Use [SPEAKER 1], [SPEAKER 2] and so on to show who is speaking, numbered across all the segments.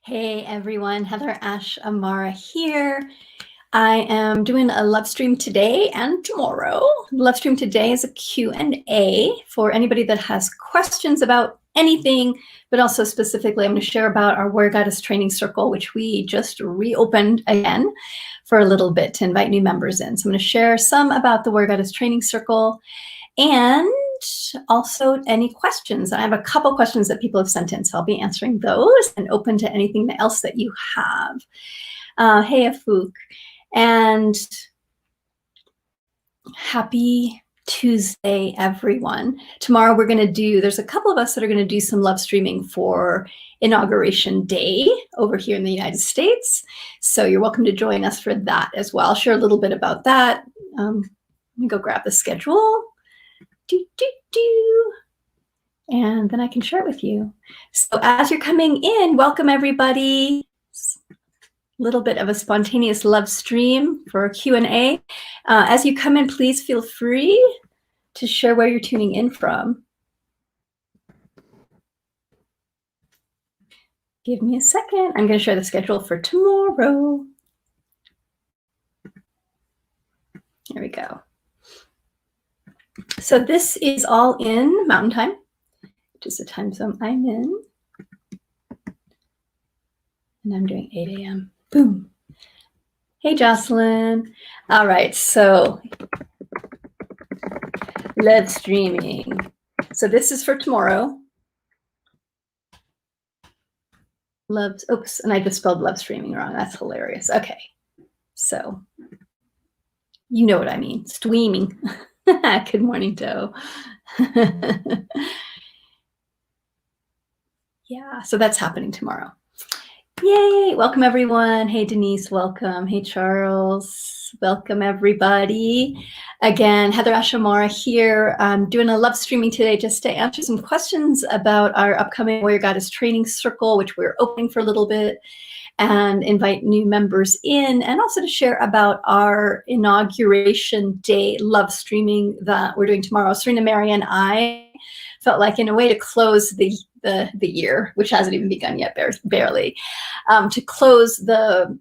[SPEAKER 1] Hey everyone, Heather Ash Amara here. I am doing a love stream today and tomorrow. Love stream today is a Q&A for anybody that has questions about anything, but also specifically I'm going to share about our Warrior Goddess Training Circle, which we just reopened again for a little bit to invite new members in. So I'm going to share some about the Warrior Goddess Training Circle and also any questions. I have a couple questions that people have sent in, so I'll be answering those and open to anything else that you have. Hey, Afuk, and happy Tuesday, everyone. Tomorrow we're going to do, there's a couple of us that are going to do some love streaming for Inauguration Day over here in the United States. So you're welcome to join us for that as well. I'll share a little bit about that. Let me go grab the schedule. And then I can share it with you. So as you're coming in, welcome everybody. A little bit of a spontaneous love stream for Q&A. As you come in, please feel free to share where you're tuning in from. Give me a second. I'm going to share the schedule for tomorrow. Here we go. So this is all in Mountain Time, which is the time zone I'm in. And I'm doing 8 a.m. Boom. Hey, Jocelyn. All right, so love streaming. So this is for tomorrow. Oops, and I just spelled love streaming wrong. That's hilarious. Okay, so you know what I mean, streaming. Good morning, Doe. Yeah, so that's happening tomorrow. Yay, welcome everyone. Hey, Denise, welcome. Hey, Charles, welcome everybody. Again, Heather Ash Amara here. I'm doing a love streaming today just to answer some questions about our upcoming Warrior Goddess Training Circle, which we're opening for a little bit, and invite new members in, and also to share about our Inauguration Day love streaming that we're doing tomorrow. Serena, Mary, and I felt like in a way to close the year, which hasn't even begun yet, barely, to close the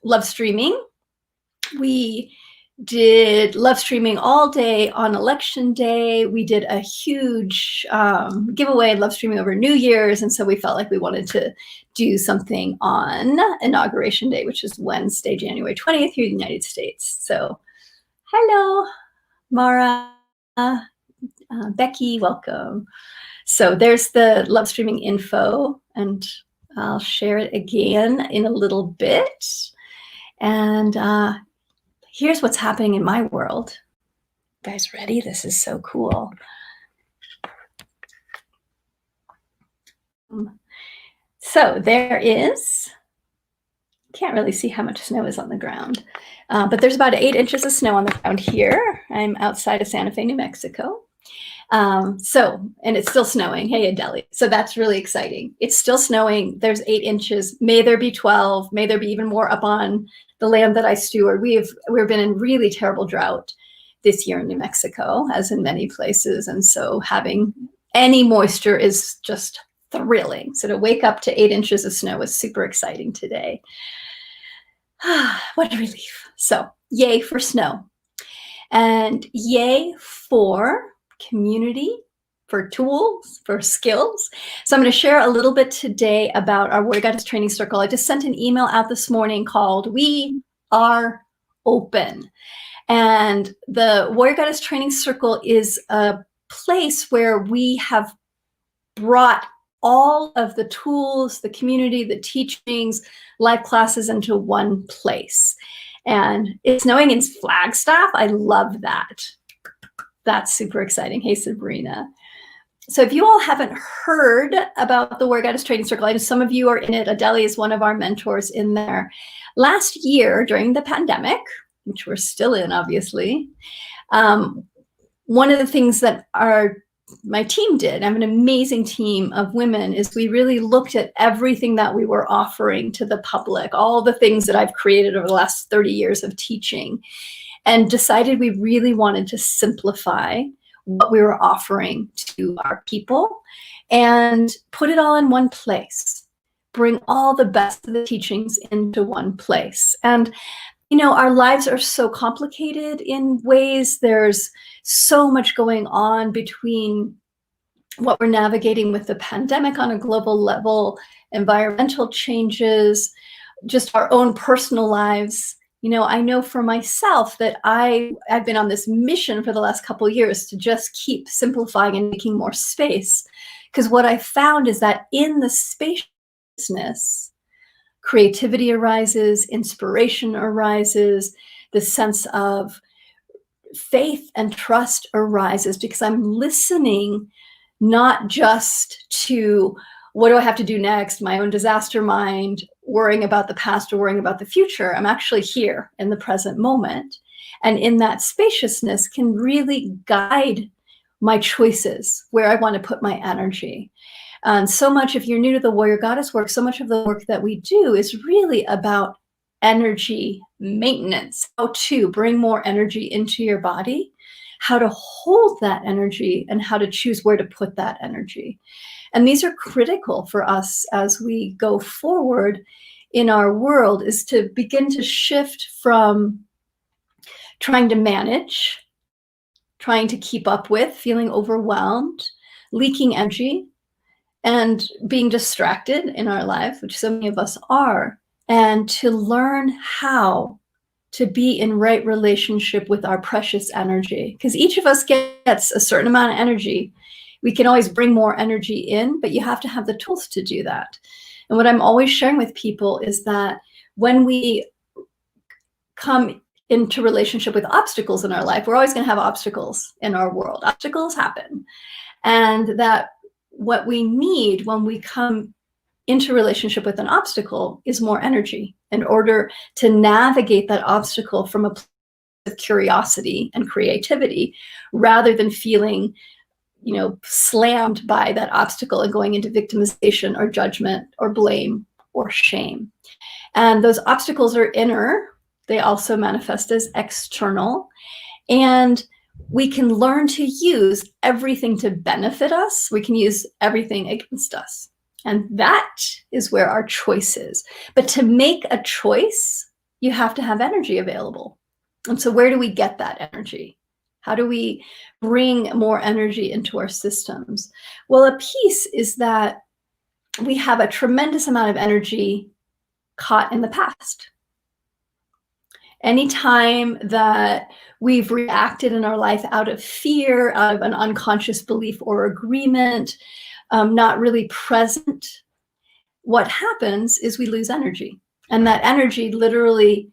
[SPEAKER 1] love streaming. We did love streaming all day on election day. We did a huge giveaway love streaming over New Year's. And so we felt like we wanted to do something on Inauguration Day, which is Wednesday, January 20th here in the United States. So hello, Mara, Becky, welcome. So there's the love streaming info, and I'll share it again in a little bit. And here's what's happening in my world. You guys ready? This is so cool. So there is, can't really see how much snow is on the ground, but there's about 8 inches of snow on the ground here. I'm outside of Santa Fe, New Mexico. And it's still snowing. Hey, Adeli. So that's really exciting. It's still snowing. There's 8 inches. May there be 12. May there be even more up on the land that I steward. We've been in really terrible drought this year in New Mexico, as in many places. And so having any moisture is just thrilling. So to wake up to 8 inches of snow was super exciting today. What a relief. So yay for snow. And yay for community, for tools, for skills. So I'm going to share a little bit today about our Warrior Goddess Training Circle. I just sent an email out this morning called We Are Open. And the Warrior Goddess Training Circle is a place where we have brought all of the tools, the community, the teachings, live classes into one place. And it's snowing in Flagstaff. I love that. That's super exciting. Hey, Sabrina. So if you all haven't heard about the Warrior Goddess Training Circle, I know some of you are in it. Adeli is one of our mentors in there. Last year, during the pandemic, which we're still in, obviously, one of the things that my team did, I have an amazing team of women, is we really looked at everything that we were offering to the public, all the things that I've created over the last 30 years of teaching, and decided we really wanted to simplify what we were offering to our people and put it all in one place. bring all the best of the teachings into one place. And you know, our lives are so complicated in ways. There's so much going on between what we're navigating with the pandemic on a global level, environmental changes, just our own personal lives. You know, I know for myself that I've been on this mission for the last couple of years to just keep simplifying and making more space. Because what I found is that in the spaciousness, creativity arises, inspiration arises, the sense of faith and trust arises, because I'm listening not just to what do I have to do next, my own disaster mind, worrying about the past or worrying about the future. I'm actually here in the present moment. And in that spaciousness can really guide my choices, where I want to put my energy. And so much, if you're new to the Warrior Goddess work, so much of the work that we do is really about energy maintenance, how to bring more energy into your body, how to hold that energy, and how to choose where to put that energy. And these are critical for us as we go forward in our world, is to begin to shift from trying to manage, trying to keep up with, feeling overwhelmed, leaking energy, and being distracted in our life, which so many of us are, and to learn how to be in right relationship with our precious energy. Because each of us gets a certain amount of energy. We can always bring more energy in, but you have to have the tools to do that. And what I'm always sharing with people is that when we come into relationship with obstacles in our life, we're always going to have obstacles in our world. Obstacles happen. And that what we need when we come into relationship with an obstacle is more energy in order to navigate that obstacle from a place of curiosity and creativity, rather than feeling, you know, slammed by that obstacle and going into victimization or judgment or blame or shame. And those obstacles are inner. They also manifest as external. And we can learn to use everything to benefit us. We can use everything against us. And that is where our choice is. But to make a choice, you have to have energy available. And so where do we get that energy? How do we bring more energy into our systems? Well, a piece is that we have a tremendous amount of energy caught in the past. Anytime that we've reacted in our life out of fear, out of an unconscious belief or agreement, not really present, what happens is we lose energy. And that energy literally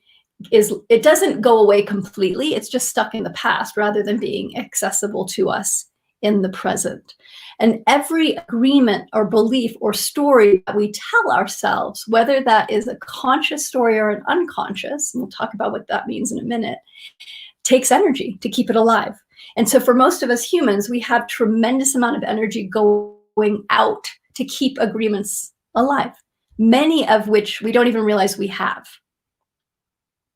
[SPEAKER 1] it doesn't go away completely. It's just stuck in the past rather than being accessible to us in the present. And every agreement or belief or story that we tell ourselves, whether that is a conscious story or an unconscious, and we'll talk about what that means in a minute, takes energy to keep it alive. And so for most of us humans, we have tremendous amount of energy going out to keep agreements alive, many of which we don't even realize we have.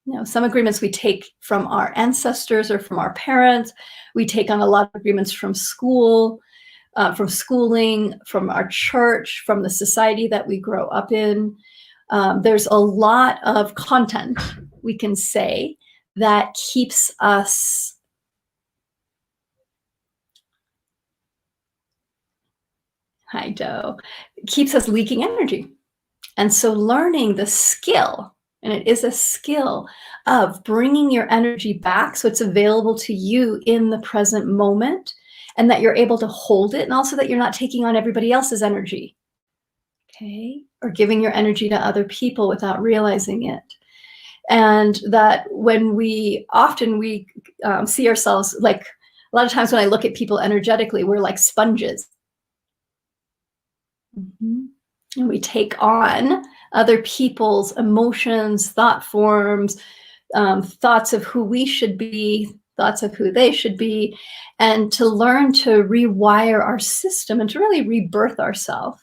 [SPEAKER 1] You know, some agreements we take from our ancestors or from our parents. We take on a lot of agreements from school, from schooling, from our church, from the society that we grow up in. There's a lot of content, we can say, that keeps us keeps us leaking energy. And so learning the skill, and it is a skill, of bringing your energy back so it's available to you in the present moment, and that you're able to hold it, and also that you're not taking on everybody else's energy, okay? Or giving your energy to other people without realizing it. And that when we see ourselves, like a lot of times when I look at people energetically, we're like sponges. Mm-hmm. And we take on other people's emotions, thought forms, thoughts of who we should be, thoughts of who they should be, and to learn to rewire our system and to really rebirth ourselves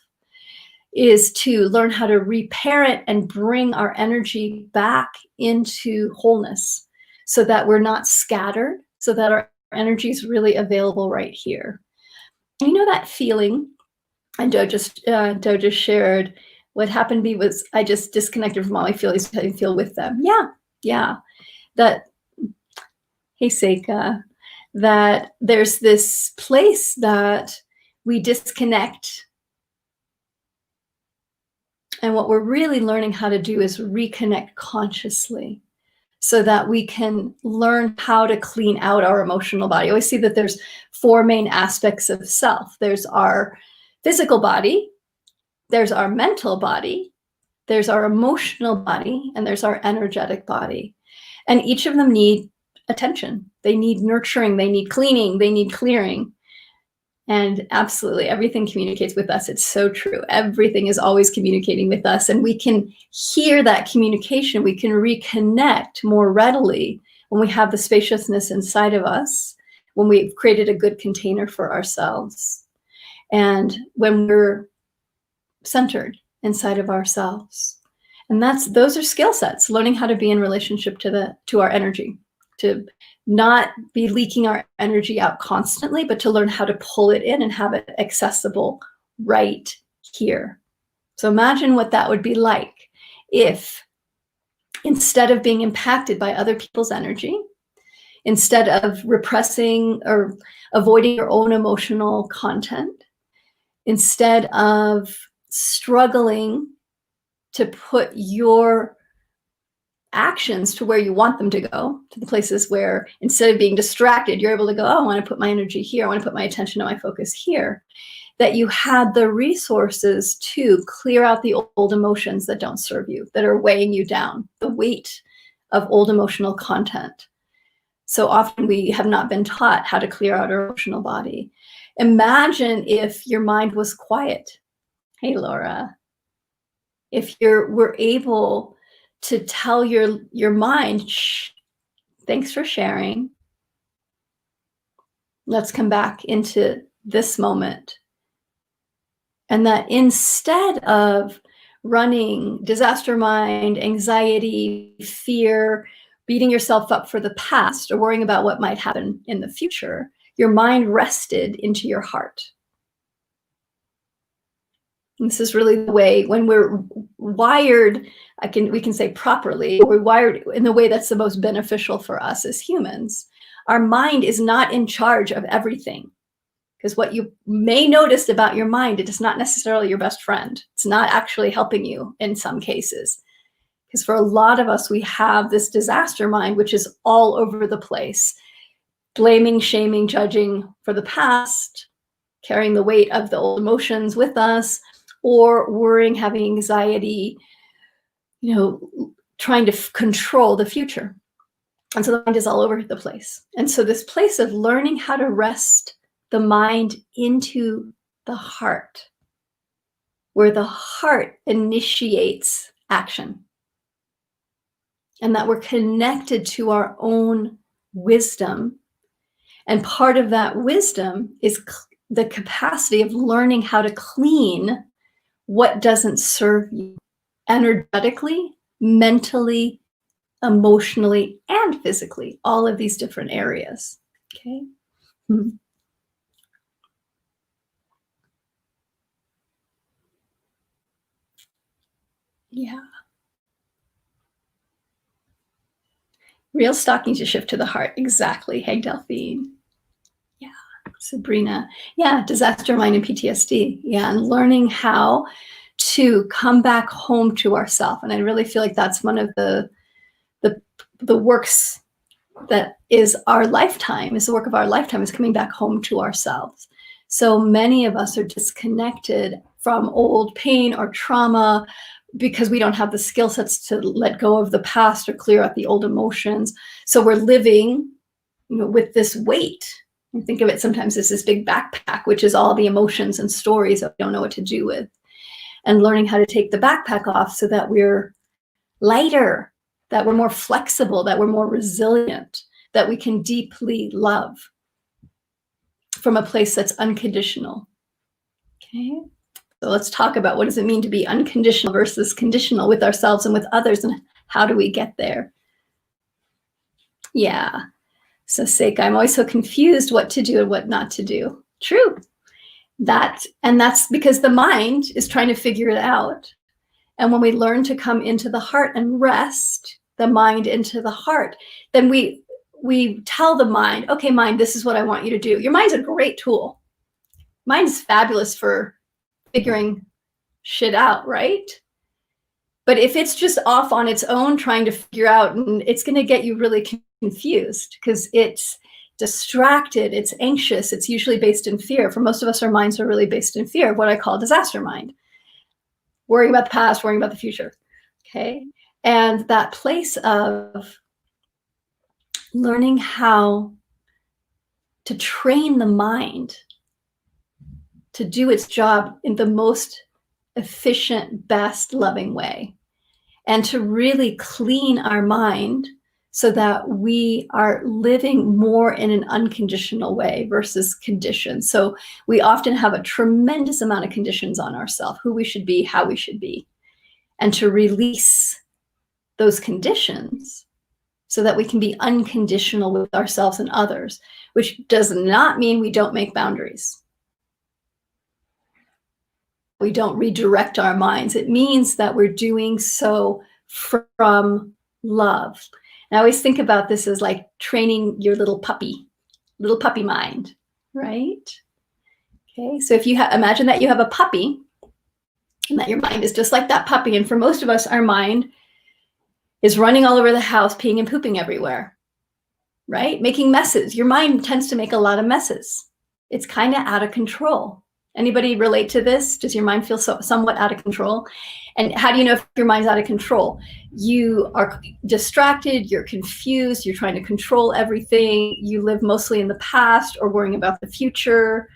[SPEAKER 1] is to learn how to reparent and bring our energy back into wholeness so that we're not scattered, so that our energy is really available right here. And you know that feeling, and Doe just shared What happened to me was I just disconnected from all my feelings and feel with them. Yeah. That, hey, Seika, that there's this place that we disconnect. And what we're really learning how to do is reconnect consciously so that we can learn how to clean out our emotional body. I always see that there's 4 main aspects of self. There's our physical body, there's our mental body, there's our emotional body, and there's our energetic body. And each of them need attention. They need nurturing, they need cleaning, they need clearing. And absolutely, everything communicates with us. It's so true. Everything is always communicating with us. And we can hear that communication. We can reconnect more readily when we have the spaciousness inside of us, when we've created a good container for ourselves, and when we're centered inside of ourselves. And those are skill sets, learning how to be in relationship to our energy, to not be leaking our energy out constantly, but to learn how to pull it in and have it accessible right here. So imagine what that would be like if, instead of being impacted by other people's energy, instead of repressing or avoiding your own emotional content, instead of struggling to put your actions to where you want them to go, to the places where, instead of being distracted, you're able to go, oh, I want to put my energy here, I want to put my attention and my focus here, that you had the resources to clear out the old emotions that don't serve you, that are weighing you down, the weight of old emotional content. So often we have not been taught how to clear out our emotional body. Imagine if your mind was quiet. Hey, Laura. If we're able to tell your mind, shh, thanks for sharing. Let's come back into this moment. And that instead of running disaster mind, anxiety, fear, beating yourself up for the past, or worrying about what might happen in the future, your mind rested into your heart. And this is really the way, when we're wired, we can say properly, we're wired in the way that's the most beneficial for us as humans. Our mind is not in charge of everything. Because what you may notice about your mind, it is not necessarily your best friend. It's not actually helping you in some cases. Because for a lot of us, we have this disaster mind, which is all over the place, blaming, shaming, judging for the past, carrying the weight of the old emotions with us, or worrying, having anxiety, trying to control the future. And so the mind is all over the place. And so this place of learning how to rest the mind into the heart, where the heart initiates action, and that we're connected to our own wisdom. And part of that wisdom is the capacity of learning how to clean what doesn't serve you energetically, mentally, emotionally, and physically, all of these different areas. Okay. Yeah. Real stock needs to shift to the heart. Exactly. Hey, Delphine. Yeah. Sabrina. Yeah. Disaster mind and PTSD. Yeah. And learning how to come back home to ourselves. And I really feel like that's one of the works that is our lifetime, is the work of our lifetime, is coming back home to ourselves. So many of us are disconnected from old pain or trauma because we don't have the skill sets to let go of the past or clear out the old emotions. So we're living, with this weight. And think of it sometimes as this big backpack, which is all the emotions and stories that we don't know what to do with. And learning how to take the backpack off so that we're lighter, that we're more flexible, that we're more resilient, that we can deeply love from a place that's unconditional. Okay. So let's talk about, what does it mean to be unconditional versus conditional with ourselves and with others, and how do we get there? Yeah. So Seika, I'm always so confused what to do and what not to do. True. And that's because the mind is trying to figure it out. And when we learn to come into the heart and rest the mind into the heart, then we tell the mind, okay, mind, this is what I want you to do. Your mind's a great tool. Mind's fabulous for figuring shit out, right? But if it's just off on its own trying to figure out, and it's going to get you really confused because it's distracted, it's anxious, it's usually based in fear. For most of us, our minds are really based in fear, what I call disaster mind. Worrying about the past, worrying about the future, okay? And that place of learning how to train the mind to do its job in the most efficient, best, loving way, and to really clean our mind so that we are living more in an unconditional way versus conditions. So we often have a tremendous amount of conditions on ourselves, who we should be, how we should be, and to release those conditions so that we can be unconditional with ourselves and others, which does not mean we don't make boundaries. We don't redirect our minds. It means that we're doing so from love. And I always think about this as like training your little puppy mind, right? Okay, so if you imagine that you have a puppy and that your mind is just like that puppy. And for most of us, our mind is running all over the house, peeing and pooping everywhere, right? Making messes. Your mind tends to make a lot of messes. It's kind of out of control. Anybody relate to this? Does your mind feel somewhat out of control? And how do you know if your mind's out of control? You are distracted, you're confused, you're trying to control everything. You live mostly in the past or worrying about the future.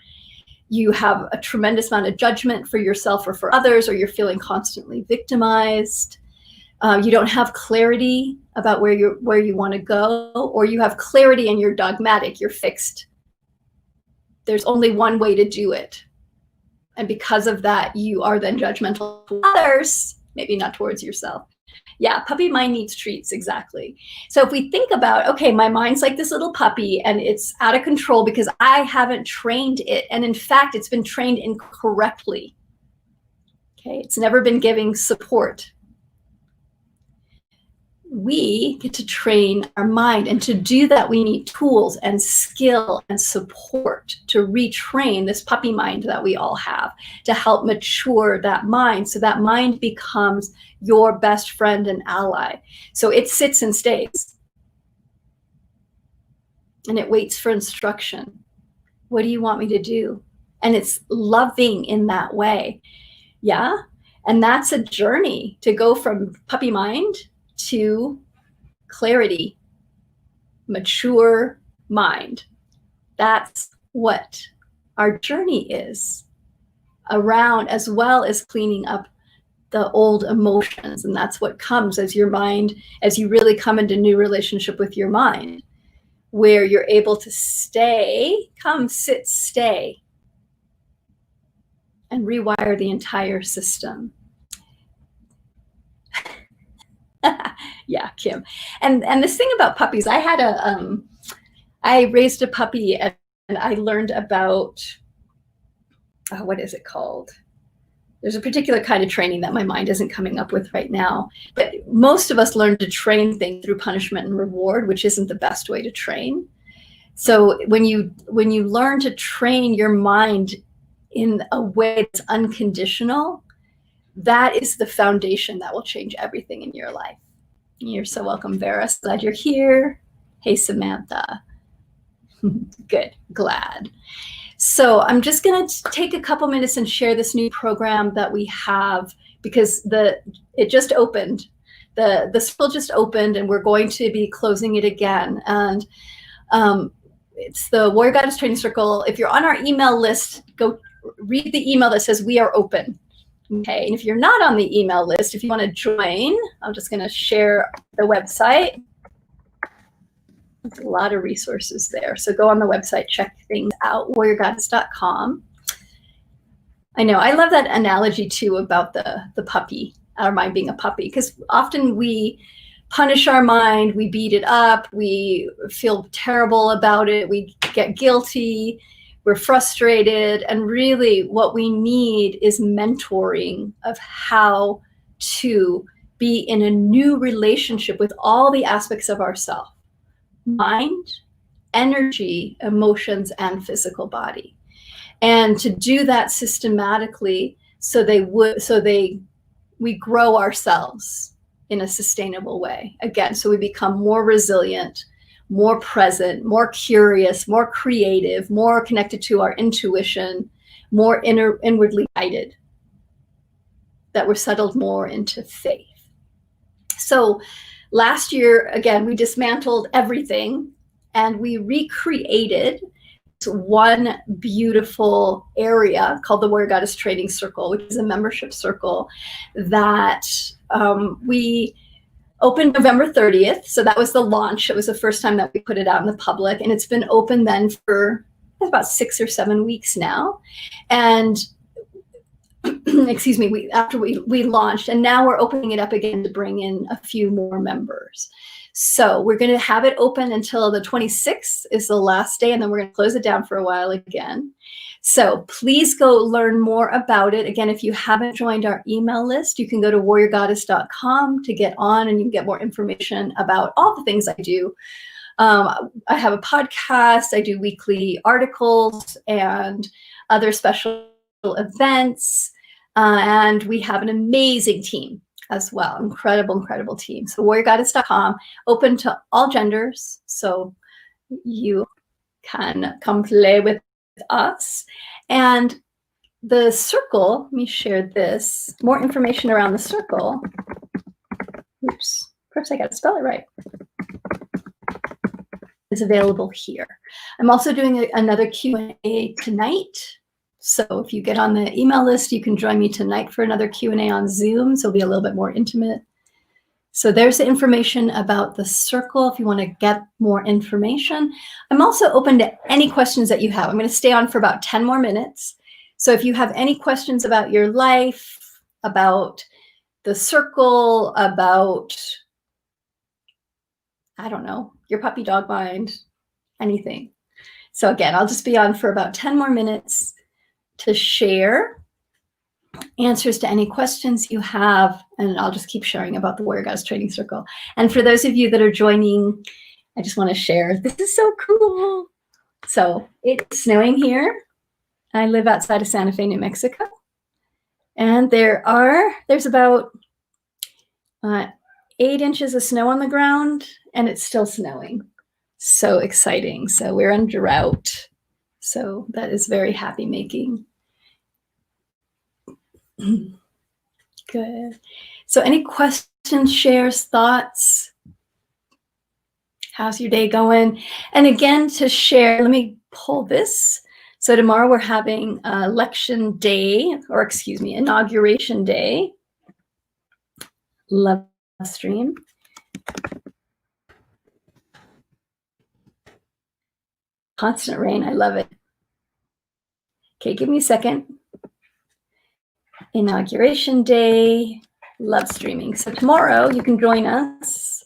[SPEAKER 1] You have a tremendous amount of judgment for yourself or for others, or you're feeling constantly victimized. You don't have clarity about where you want to go, or you have clarity and you're dogmatic, you're fixed. There's only one way to do it. And because of that, you are then judgmental to others, maybe not towards yourself. Yeah, puppy mind needs treats, exactly. So if we think about, okay, my mind's like this little puppy and it's out of control because I haven't trained it. And in fact, it's been trained incorrectly. Okay, it's never been giving support. We get to train our mind, and to do that we need tools and skill and support to retrain this puppy mind that we all have, to help mature that mind so that mind becomes your best friend and ally. So it sits and stays and it waits for instruction. What do you want me to do? And it's loving in that way. Yeah, and that's a journey to go from puppy mind to clarity, mature mind. That's what our journey is around, as well as cleaning up the old emotions. And that's what comes as your mind, as you really come into new relationship with your mind, where you're able to stay, come, sit, stay, and rewire the entire system. Yeah, Kim. And this thing about puppies, I had I raised a puppy and I learned about, what is it called? There's a particular kind of training that my mind isn't coming up with right now. But most of us learn to train things through punishment and reward, which isn't the best way to train. So when you learn to train your mind in a way that's unconditional, that is the foundation that will change everything in your life. You're so welcome, Vera. Glad you're here. Hey, Samantha. Good, glad. So I'm just going to take a couple minutes and share this new program that we have, because it just opened. The school just opened, and we're going to be closing it again. And it's the Warrior Goddess Training Circle. If you're on our email list, go read the email that says we are open. Okay, and if you're not on the email list, if you want to join, I'm just going to share the website. There's a lot of resources there. So go on the website, check things out, warriorgoddess.com. I know, I love that analogy too about the puppy, our mind being a puppy, because often we punish our mind, we beat it up, we feel terrible about it, we get guilty, we're frustrated, and really what we need is mentoring of how to be in a new relationship with all the aspects of ourself: mind, energy, emotions, and physical body. And to do that systematically, we grow ourselves in a sustainable way. Again, so we become more resilient, more present, more curious, more creative, more connected to our intuition, more inwardly guided, that we're settled more into faith. So last year, again, we dismantled everything and we recreated one beautiful area called the Warrior Goddess Training Circle, which is a membership circle that we opened November 30th. So that was the launch. It was the first time that we put it out in the public, and it's been open then for about 6 or 7 weeks now. And excuse me, after we launched, and now we're opening it up again to bring in a few more members. So we're going to have it open until the 26th is the last day, and then we're going to close it down for a while again. So please go learn more about it. Again, if you haven't joined our email list, you can go to warriorgoddess.com to get on, and you can get more information about all the things I do. I have a podcast, I do weekly articles and other special events, and we have an amazing team as well. Incredible team. So warriorgoddess.com, open to all genders, so you can come play with us. And the circle, let me share this, more information around the circle. Oops, first I got to spell it right. Is available here. I'm also doing another Q&A tonight. So if you get on the email list, you can join me tonight for another Q&A on Zoom. So it'll be a little bit more intimate. So there's the information about the circle if you want to get more information. I'm also open to any questions that you have. I'm going to stay on for about 10 more minutes. So if you have any questions about your life, about the circle, about, I don't know, your puppy dog mind, anything. So again, I'll just be on for about 10 more minutes to share answers to any questions you have, and I'll just keep sharing about the Warrior Goddess Training Circle. And for those of you that are joining, I just want to share, this is so cool. So it's snowing here. I live outside of Santa Fe, New Mexico. And there's about 8 inches of snow on the ground, and it's still snowing. So exciting. So we're in drought. So that is very happy making. Good. So any questions, shares, thoughts? How's your day going? And again, to share, let me pull this. So tomorrow we're having election day, or excuse me, inauguration day. Love stream. Constant rain, I love it. Okay, give me a second. Inauguration day, love streaming. So tomorrow you can join us.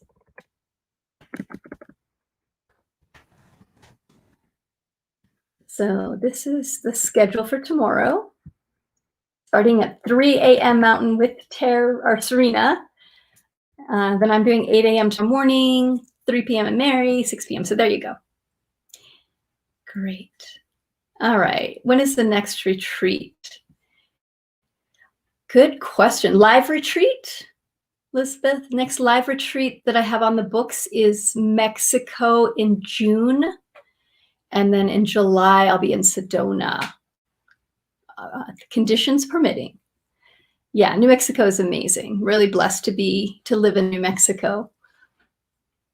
[SPEAKER 1] So this is the schedule for tomorrow. Starting at 3 a.m. Mountain with Serena. Then I'm doing 8 a.m. tomorrow morning, 3 p.m. at Mary, 6 p.m. So there you go. Great. All right. When is the next retreat? Good question. Live retreat, Elizabeth. Next live retreat that I have on the books is Mexico in June. And then in July, I'll be in Sedona. Conditions permitting. Yeah, New Mexico is amazing. Really blessed to live in New Mexico.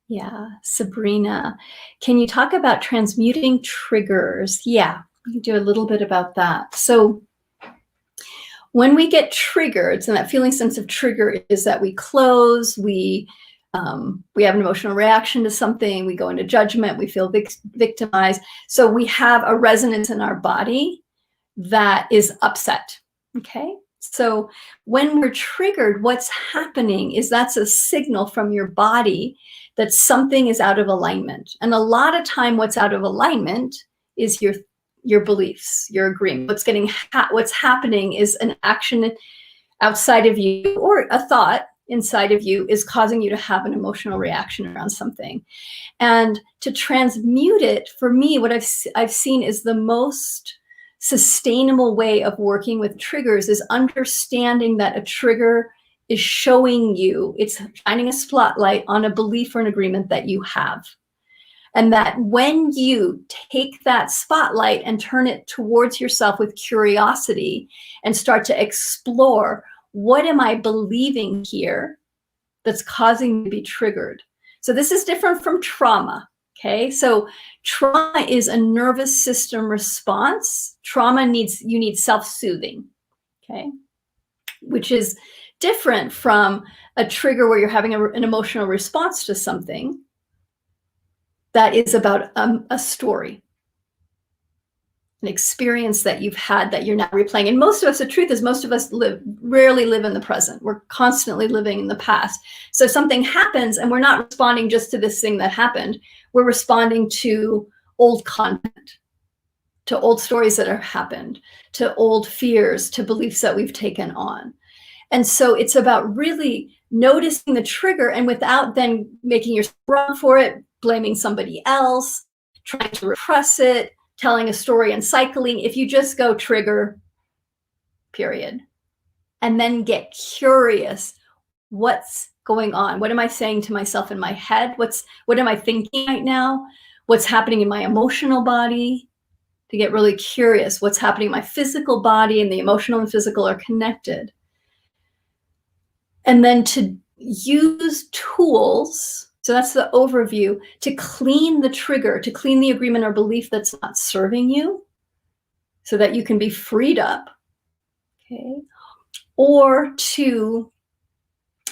[SPEAKER 1] Yeah, Sabrina. Can you talk about transmuting triggers? Yeah, we can do a little bit about that. So when we get triggered, and that feeling sense of trigger is that we close, we have an emotional reaction to something, we go into judgment, we feel victimized. So we have a resonance in our body that is upset, okay? So when we're triggered, what's happening is that's a signal from your body that something is out of alignment. And a lot of time what's out of alignment is your beliefs, your agreement. What's happening is an action outside of you, or a thought inside of you, is causing you to have an emotional reaction around something. And to transmute it, for me, what I've seen is the most sustainable way of working with triggers is understanding that a trigger is showing you, it's shining a spotlight on a belief or an agreement that you have. And that when you take that spotlight and turn it towards yourself with curiosity and start to explore, what am I believing here that's causing me to be triggered? So this is different from trauma, okay? So trauma is a nervous system response. Trauma you need self-soothing, okay? Which is different from a trigger where you're having an emotional response to something that is about a story, an experience that you've had that you're now replaying. And most of us, the truth is, most of us rarely live in the present. We're constantly living in the past. So something happens and we're not responding just to this thing that happened. We're responding to old content, to old stories that have happened, to old fears, to beliefs that we've taken on. And so it's about really noticing the trigger, and without then making yourself run for it, blaming somebody else, trying to repress it, telling a story and cycling. If you just go trigger, period, and then get curious, what's going on? What am I saying to myself in my head? What am I thinking right now? What's happening in my emotional body? To get really curious, what's happening in my physical body, and the emotional and physical are connected. And then to use tools, so that's the overview, to clean the trigger, to clean the agreement or belief that's not serving you, so that you can be freed up, okay? Or to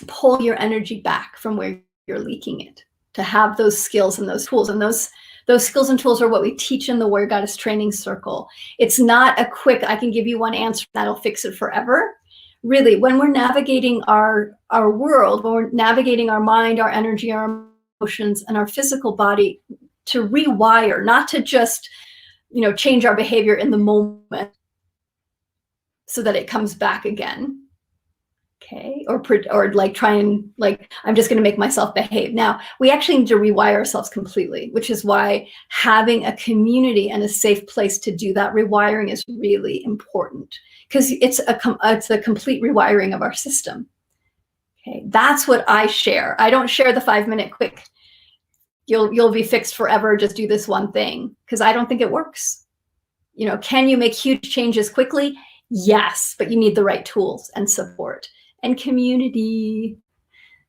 [SPEAKER 1] pull your energy back from where you're leaking it, to have those skills and those tools. And those skills and tools are what we teach in the Warrior Goddess Training Circle. It's not a quick, I can give you one answer that'll fix it forever. Really, when we're navigating our world, when we're navigating our mind, our energy, our emotions, and our physical body, to rewire, not to just, change our behavior in the moment so that it comes back again. Okay, or like try and I'm just going to make myself behave. Now, we actually need to rewire ourselves completely, which is why having a community and a safe place to do that rewiring is really important, because it's a complete rewiring of our system. Okay, that's what I share. I don't share the 5-minute quick, you'll be fixed forever, just do this one thing, because I don't think it works. Can you make huge changes quickly? Yes, but you need the right tools and support and community.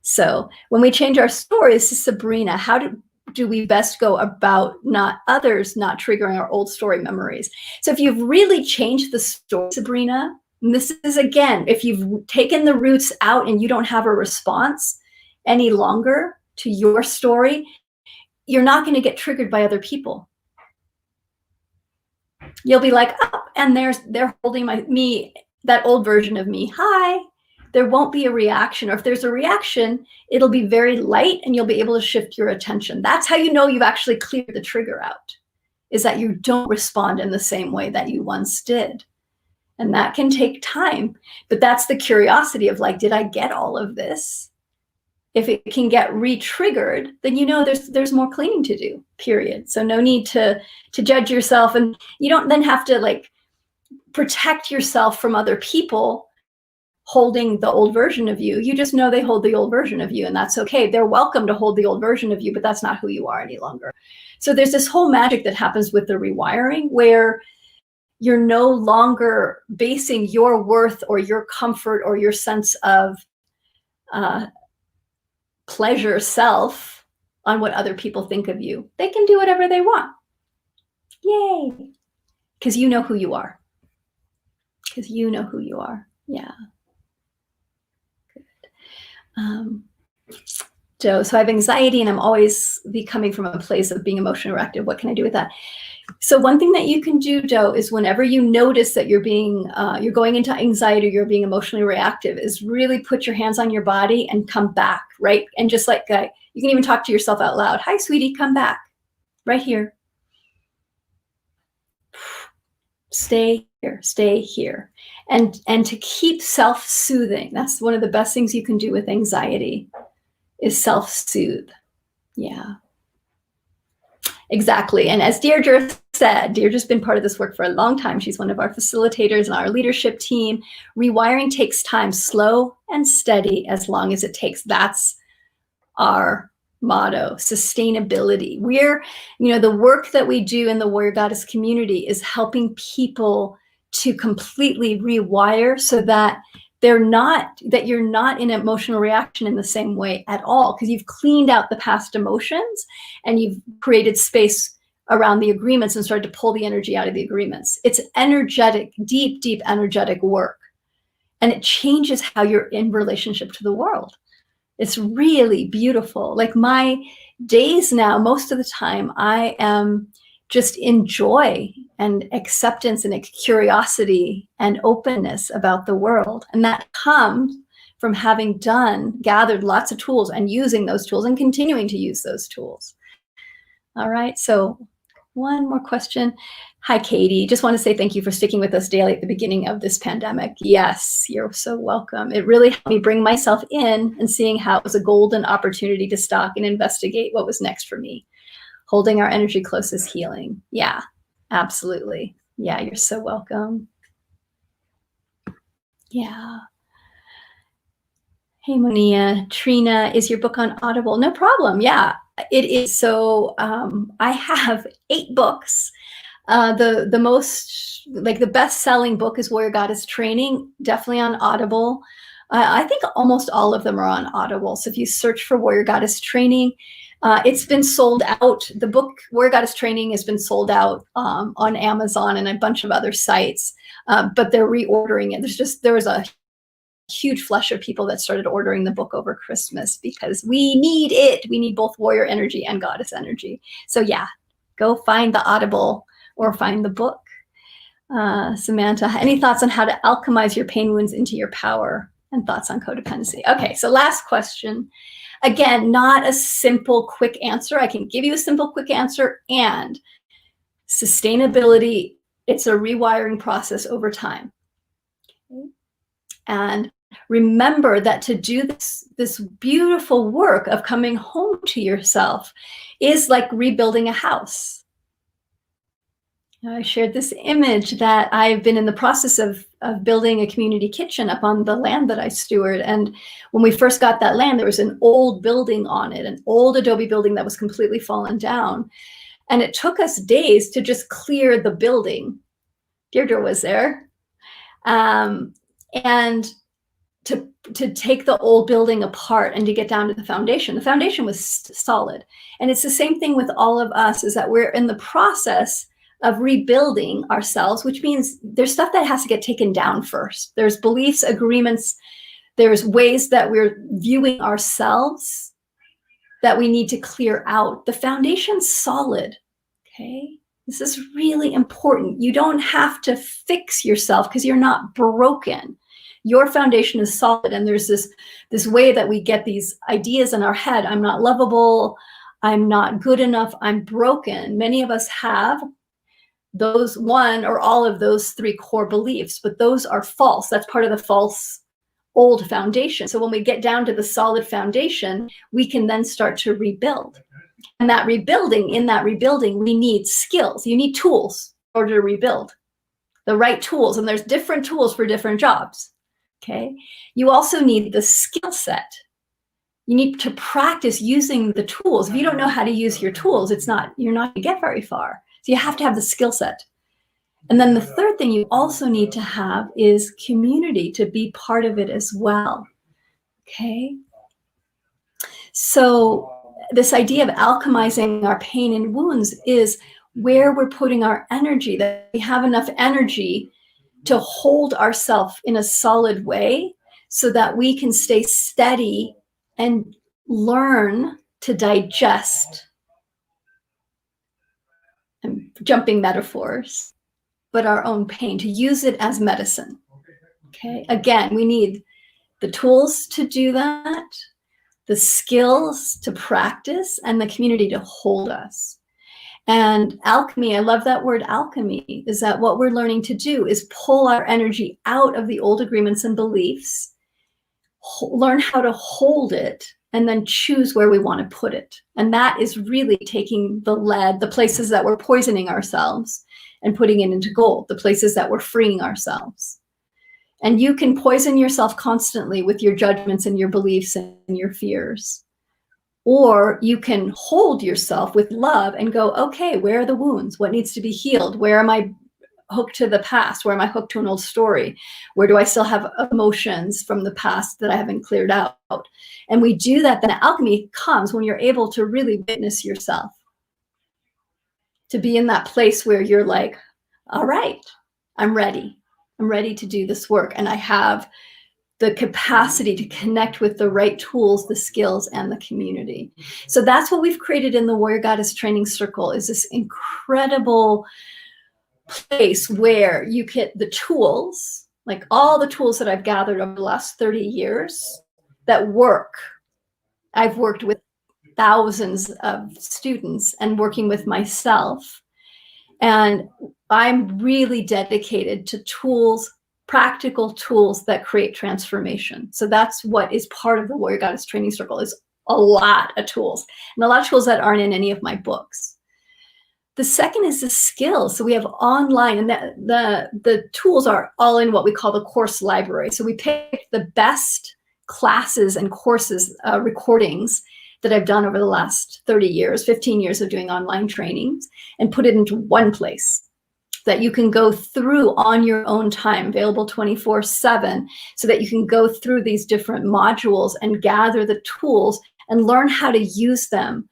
[SPEAKER 1] So when we change our stories to Sabrina, how do we best go about not triggering our old story memories? So if you've really changed the story, Sabrina, and this is, again, if you've taken the roots out and you don't have a response any longer to your story, you're not going to get triggered by other people. You'll be like, oh, and they're holding that old version of me. Hi. There won't be a reaction, or if there's a reaction, it'll be very light and you'll be able to shift your attention. That's how you know you've actually cleared the trigger out, is that you don't respond in the same way that you once did. And that can take time, but that's the curiosity of did I get all of this? If it can get re-triggered, then there's more cleaning to do, period. So no need to judge yourself, and you don't then have to protect yourself from other people holding the old version of you. You just know they hold the old version of you, and that's okay. They're welcome to hold the old version of you, but that's not who you are any longer. So there's this whole magic that happens with the rewiring, where you're no longer basing your worth or your comfort or your sense of pleasure self on what other people think of you. They can do whatever they want. Yay. Because you know who you are. Because you know who you are. Yeah. Joe, so I have anxiety and I'm always coming from a place of being emotionally reactive. What can I do with that? So one thing that you can do, Joe, is whenever you notice that you're going into anxiety, or you're being emotionally reactive, is really put your hands on your body and come back, right? And just you can even talk to yourself out loud. Hi, sweetie, come back right here. Stay stay here. And to keep self-soothing. That's one of the best things you can do with anxiety, is self-soothe. Yeah. Exactly. And as Deirdre said, Deirdre's been part of this work for a long time. She's one of our facilitators and our leadership team. Rewiring takes time, slow and steady, as long as it takes. That's our motto, sustainability. The work that we do in the Warrior Goddess community is helping people to completely rewire so that you're not in emotional reaction in the same way at all, because you've cleaned out the past emotions and you've created space around the agreements and started to pull the energy out of the agreements. It's energetic, deep, deep energetic work. And it changes how you're in relationship to the world. It's really beautiful. Like my days now, most of the time, I am just in joy and acceptance and curiosity and openness about the world. And that comes from having gathered lots of tools and using those tools and continuing to use those tools. All right, so one more question. Hi, Katie. Just want to say thank you for sticking with us daily at the beginning of this pandemic. Yes, you're so welcome. It really helped me bring myself in and seeing how it was a golden opportunity to stop and investigate what was next for me. Holding our energy close is healing. Yeah, absolutely. Yeah, you're so welcome. Yeah. Hey, Monia. Trina, is your book on Audible? No problem. Yeah, it is. So I have 8 books. The most, like the best-selling book is Warrior Goddess Training, definitely on Audible. I think almost all of them are on Audible. So if you search for Warrior Goddess Training, it's been sold out. The book Warrior Goddess Training has been sold out on Amazon and a bunch of other sites, but they're reordering it. There was a huge flush of people that started ordering the book over Christmas because we need it. We need both warrior energy and goddess energy. So yeah, go find the Audible or find the book. Samantha, any thoughts on how to alchemize your pain wounds into your power, and thoughts on codependency? Okay, so last question. Again, not a simple, quick answer. I can give you a simple, quick answer. And sustainability, it's a rewiring process over time. Okay. And remember that to do this beautiful work of coming home to yourself is like rebuilding a house. I shared this image that I've been in the process of building a community kitchen up on the land that I steward. And when we first got that land, there was an old building on it, an old adobe building that was completely fallen down. And it took us days to just clear the building. Deirdre was there. And to take the old building apart and to get down to the foundation. The foundation was solid. And it's the same thing with all of us, is that we're in the process of rebuilding ourselves, which means there's stuff that has to get taken down first. There's beliefs, agreements, there's ways that we're viewing ourselves that we need to clear out. The foundation's solid, okay? This is really important. You don't have to fix yourself because you're not broken. Your foundation is solid, and there's this way that we get these ideas in our head. I'm not lovable, I'm not good enough, I'm broken. Many of us have those one or all of those 3 core beliefs, but those are false. That's part of the false old foundation. So when we get down to the solid foundation, we can then start to rebuild. And in that rebuilding, we need skills. You need tools in order to rebuild, the right tools. And there's different tools for different jobs, okay? You also need the skill set. You need to practice using the tools. If you don't know how to use your tools, you're not going to get very far. So you have to have the skill set. And then the third thing you also need to have is community to be part of it as well. Okay. So this idea of alchemizing our pain and wounds is where we're putting our energy, that we have enough energy to hold ourselves in a solid way so that we can stay steady and learn to digest. I'm jumping metaphors, but our own pain, to use it as medicine. Okay, again, we need the tools to do that, the skills to practice, and the community to hold us. And alchemy, I love that word alchemy, is that what we're learning to do is pull our energy out of the old agreements and beliefs, learn how to hold it, and then choose where we want to put it. And that is really taking the lead, the places that we're poisoning ourselves, and putting it into gold, the places that we're freeing ourselves. And you can poison yourself constantly with your judgments and your beliefs and your fears. Or you can hold yourself with love and go, okay, where are the wounds? What needs to be healed? Where am I hooked to the past? Where am I hooked to an old story? Where do I still have emotions from the past that I haven't cleared out? And we do that. Then alchemy comes when you're able to really witness yourself, to be in that place where you're like, all right, I'm ready. I'm ready to do this work. And I have the capacity to connect with the right tools, the skills, and the community. So that's what we've created in the Warrior Goddess Training Circle, is this incredible place where you get the tools, like all the tools that I've gathered over the last 30 years that work. I've worked with thousands of students and working with myself. And I'm really dedicated to tools, practical tools that create transformation. So that's what is part of the Warrior Goddess Training Circle, is a lot of tools, and a lot of tools that aren't in any of my books. The second is the skills. So we have online, and the tools are all in what we call the course library. So we pick the best classes and courses, recordings that I've done over the last 30 years, 15 years of doing online trainings, and put it into one place that you can go through on your own time, available 24/7, so that you can go through these different modules and gather the tools and learn how to use them,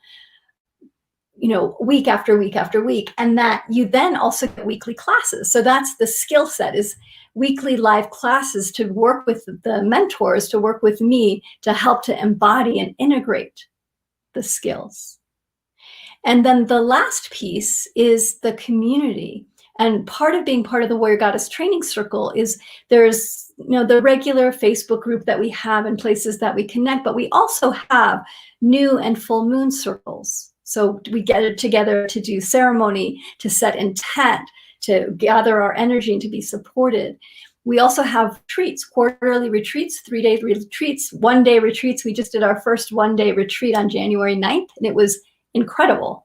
[SPEAKER 1] week after week after week. And that you then also get weekly classes. So that's the skill set, is weekly live classes to work with the mentors, to work with me, to help to embody and integrate the skills. And then the last piece is the community. And part of being part of the Warrior Goddess Training Circle is there's, the regular Facebook group that we have and places that we connect, but we also have new and full moon circles. So we get together to do ceremony, to set intent, to gather our energy and to be supported. We also have retreats, quarterly retreats, 3-day retreats, 1-day retreats. We just did our first 1-day retreat on January 9th, and it was incredible.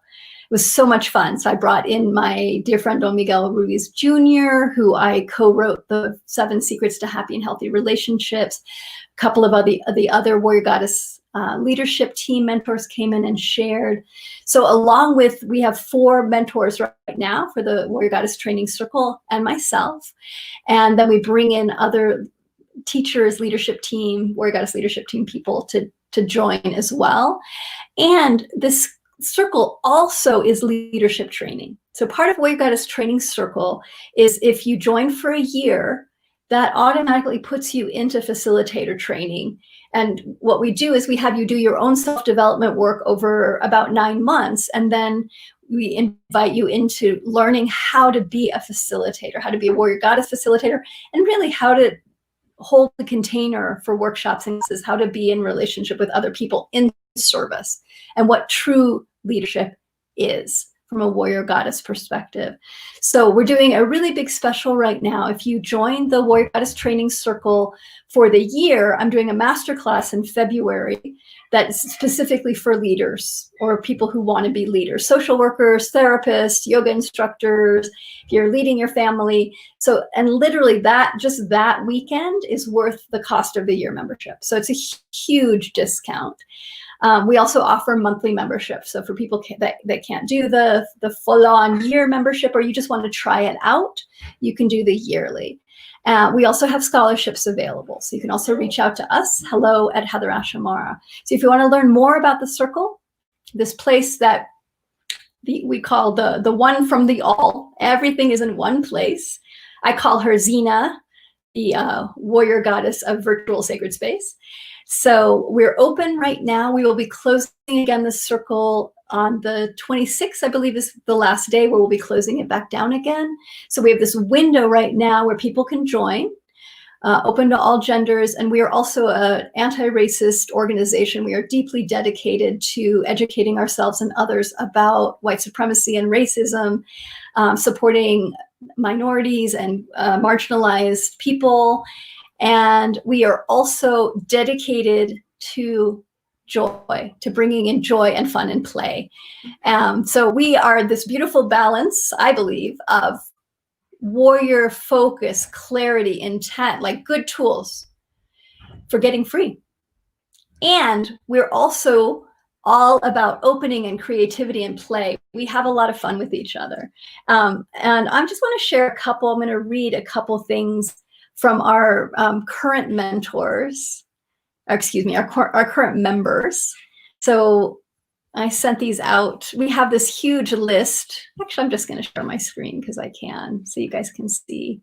[SPEAKER 1] It was so much fun. So I brought in my dear friend Don Miguel Ruiz Jr., who I co-wrote the 7 Secrets to Happy and Healthy Relationships. A couple of the other Warrior Goddess leadership team mentors came in and shared. So along with, we have 4 mentors right now for the Warrior Goddess Training Circle and myself. And then we bring in other teachers, leadership team, Warrior Goddess leadership team people to join as well. And this circle also is leadership training. So part of Warrior Goddess Training Circle is, if you join for a year, that automatically puts you into facilitator training. And what we do is we have you do your own self-development work over about 9 months. And then we invite you into learning how to be a facilitator, how to be a Warrior Goddess facilitator, and really how to hold the container for workshops and classes, how to be in relationship with other people in service, and what true leadership is from a Warrior Goddess perspective. So we're doing a really big special right now. If you join the Warrior Goddess Training Circle for the year, I'm doing a masterclass in February that's specifically for leaders or people who want to be leaders, social workers, therapists, yoga instructors, if you're leading your family. So, and literally just that weekend is worth the cost of the year membership. So it's a huge discount. We also offer monthly membership. So for people that can't do the full-on year membership, or you just want to try it out, you can do the yearly. We also have scholarships available. So you can also reach out to us, hello@HeatherAshamara. So if you want to learn more about the circle, this place that we call the one from the all, everything is in one place. I call her Zena, the Warrior Goddess of virtual sacred space. So we're open right now. We will be closing again the circle on the 26th, I believe is the last day, where we'll be closing it back down again. So we have this window right now where people can join. open to all genders, and we are also an anti-racist organization. We are deeply dedicated to educating ourselves and others about white supremacy and racism, supporting minorities and marginalized people. And we are also dedicated to joy, to bringing in joy and fun and play. So we are this beautiful balance, I believe, of warrior focus, clarity, intent, like good tools for getting free. And we're also all about opening and creativity and play. We have a lot of fun with each other. And I just want to share a couple, I'm going to read a couple things from our current mentors, excuse me, our current members. So I sent these out. We have this huge list. Actually, I'm just going to share my screen because I can, so you guys can see.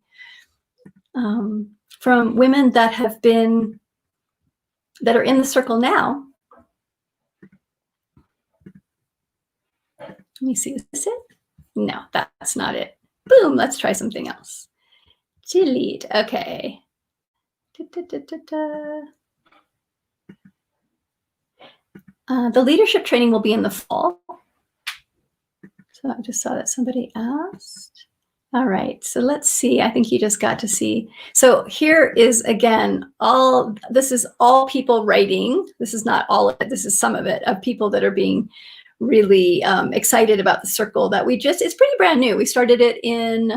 [SPEAKER 1] From women that have been, that are in the circle now. Let me see, is this it? No, that's not it. Boom, let's try something else. Delete, okay. The leadership training will be in the fall. So I just saw that somebody asked. All right, so let's see. I think you just got to see. So here is, again, this is all people writing. This is not all of it. This is some of it, of people that are being really excited about the circle that it's pretty brand new. We started it in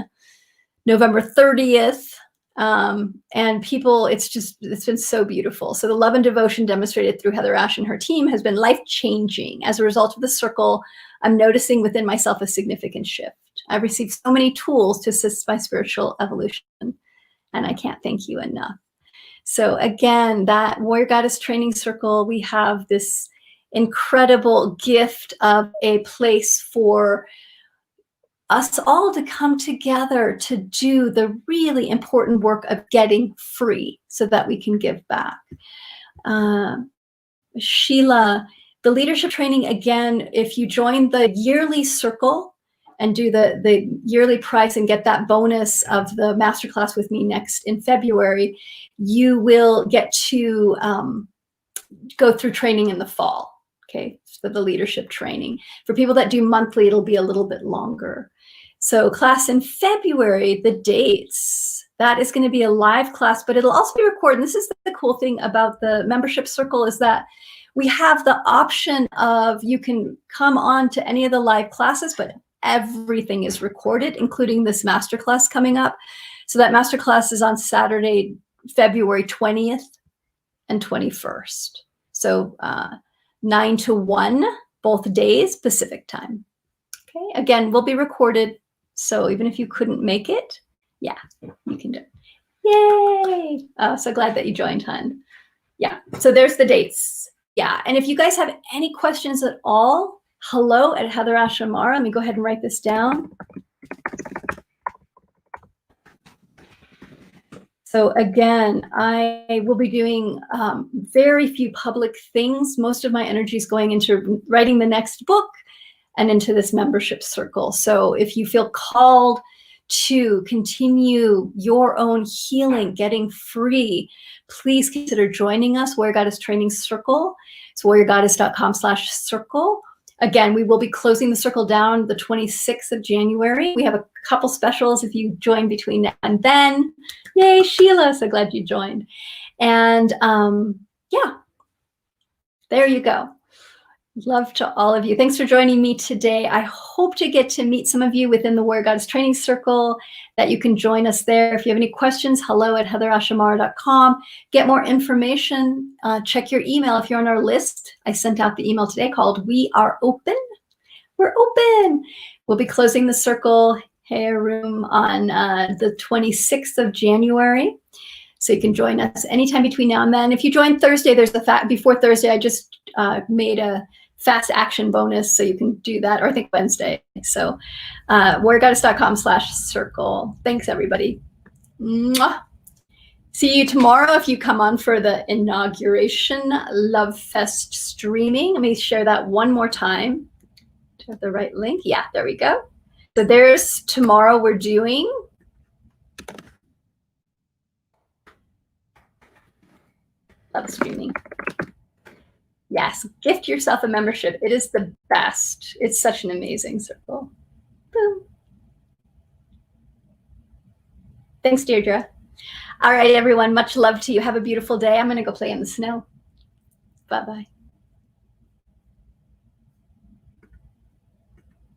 [SPEAKER 1] November 30th. And people, it's been so beautiful. So the love and devotion demonstrated through Heather Ash and her team has been life-changing. As a result of the circle, I'm noticing within myself a significant shift. I've received so many tools to assist my spiritual evolution, and I can't thank you enough. So again, that Warrior Goddess Training Circle, we have this incredible gift of a place for us all to come together to do the really important work of getting free so that we can give back. Sheila, the leadership training, again, if you join the yearly circle and do the yearly price and get that bonus of the masterclass with me next in February, you will get to go through training in the fall, okay, for the leadership training. For people that do monthly, it'll be a little bit longer. So class in February, the dates, that is going to be a live class, but it'll also be recorded. And this is the cool thing about the membership circle, is that we have the option of, you can come on to any of the live classes, but everything is recorded, including this masterclass coming up. So that masterclass is on Saturday, February 20th and 21st. So 9 to 1, both days, Pacific time. Okay, again, will be recorded. So even if you couldn't make it, yeah, you can do it. Yay! Oh, so glad that you joined, hon. Yeah, so there's the dates. Yeah, and if you guys have any questions at all, hello@HeatherAshAmara. Let me go ahead and write this down. So again, I will be doing very few public things. Most of my energy is going into writing the next book and into this membership circle. So if you feel called to continue your own healing, getting free, please consider joining us, Warrior Goddess Training Circle. It's warriorgoddess.com/circle. Again, we will be closing the circle down the 26th of January. We have a couple specials if you join between now and then. Yay, Sheila, so glad you joined. And yeah, there you go. Love to all of you. Thanks for joining me today. I hope to get to meet some of you within the Warrior Goddess Training Circle, that you can join us there. If you have any questions, hello@heatherashamara.com. Get more information. Check your email if you're on our list. I sent out the email today called We Are Open. We're open. We'll be closing the circle hair room on the 26th of January. So you can join us anytime between now and then. If you join Thursday, there's the before Thursday, I just made a fast action bonus, so you can do that, or I think Wednesday. So warriorgoddess.com/circle. Thanks, everybody. Mwah. See you tomorrow if you come on for the inauguration Love Fest streaming. Let me share that one more time. Do I have the right link? Yeah, there we go. So there's tomorrow. We're doing Love streaming. Yes, gift yourself a membership. It is the best. It's such an amazing circle. Boom. Thanks, Deirdre. All right, everyone. Much love to you. Have a beautiful day. I'm going to go play in the snow. Bye-bye.